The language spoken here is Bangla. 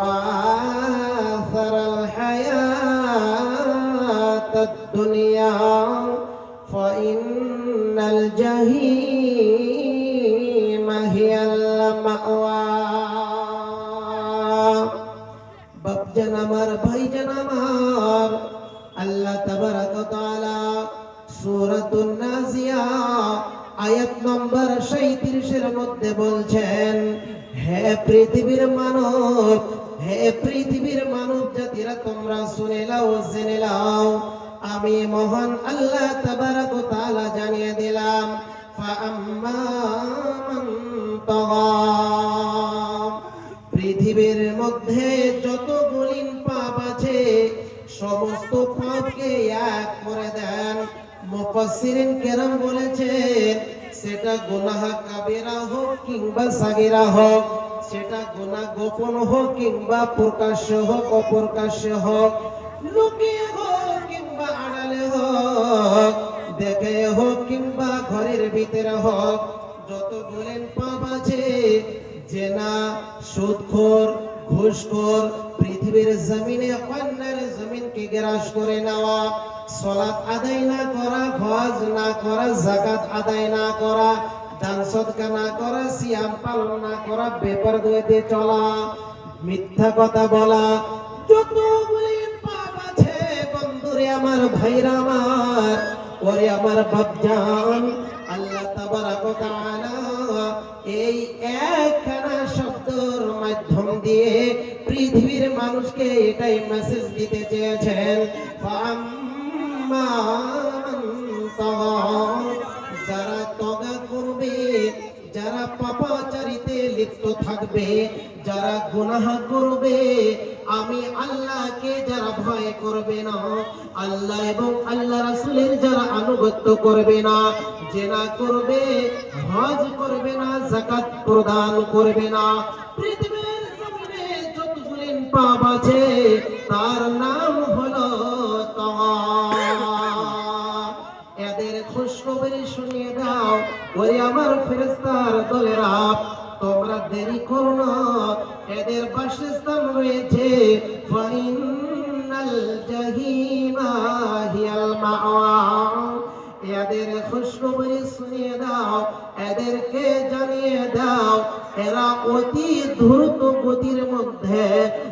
আসারাল হায়াতাদ দুনিয়া ফাইন্নাল জাহিমা হিয়াল মাওয়া। বাপজান আমার, ভাইজান আমার, আল্লাহ তাবারাক ওয়া তাআলা সূরাতুন নাজিয়া আয়াত নম্বর 37 এর মধ্যে বলছেন, হে পৃথিবীর মানব, হে পৃথিবীর মানব জাতিরা, তোমরা শুনে নাও, জেনে নাও, আমি মহান আল্লাহ তাবারাক ওয়া তাআলা জানিয়ে দিলাম, ফাআম্মা মান তাগা। পৃথিবীর মধ্যে যতগুলি পাপ আছে সমস্ত পাপকে এক করে দেন। মুফাসসিরিন কেরাম বলেছেন, সেটা গুনাহ কাবিরা হোক কিংবা সাগীরা হোক, সেটা গুনাহ গোপন হোক কিংবা প্রকাশ্য হোক, অপ্রকাশ্য হোক, লুকিয়ে হোক কিংবা আড়ালে হোক, দেখে হোক কিংবা ঘরের ভিতরে হোক, যতগুলো পাপ আছে, জেনা, সুদখোর, ঘুষখোর, পৃথিবীর জমিনে অন্যের জমিনকে গ্রাস করে নেওয়া, সালাত আদায় না করা, হজ না করা, যাকাত আদায় না করা, দান সদকা না করা, সিয়াম পালন না করা, বেপরদয়তে চলা, মিথ্যা কথা বলা, যতগুলি পাপ আছে বন্ধুরে আমার, ভাইরা আমার, ওরে আমার বাপজান, আল্লাহ তাবারাক ওয়া তাআলা এই একখানা শব্দের মাধ্যম দিয়ে পৃথিবীর মানুষকে এটাই মেসেজ দিতে চেয়েছেন, যারা তগা করবে, যারা পাপাচারিতে লিপ্ত থাকবে, যারা গুনাহ করবে, আমি আল্লাহকে যারা ভয় করবে না, আল্লাহ এবং আল্লাহ রাসূলের যারা আনুগত্য করবে না, জেনা করবে, হজ করবে না, যাকাত প্রদান করবে না, পৃথিবীর জমিনে যতগুলি পাপ আছে তার নাম হলো তাগা। এদের খুশখবরি শুনিয়ে দাও, ওরে আমার ফেরেশতার দলেরা, তোমরা দেরি করো না, এদের বাসস্থান রয়েছে ফাইনাল জাহিমা হিয়াল মাওয়া। এদের খুশখবরি শুনিয়ে দাও, এদেরকে জানিয়ে দাও, এরা অতি দ্রুত গতির মধ্যে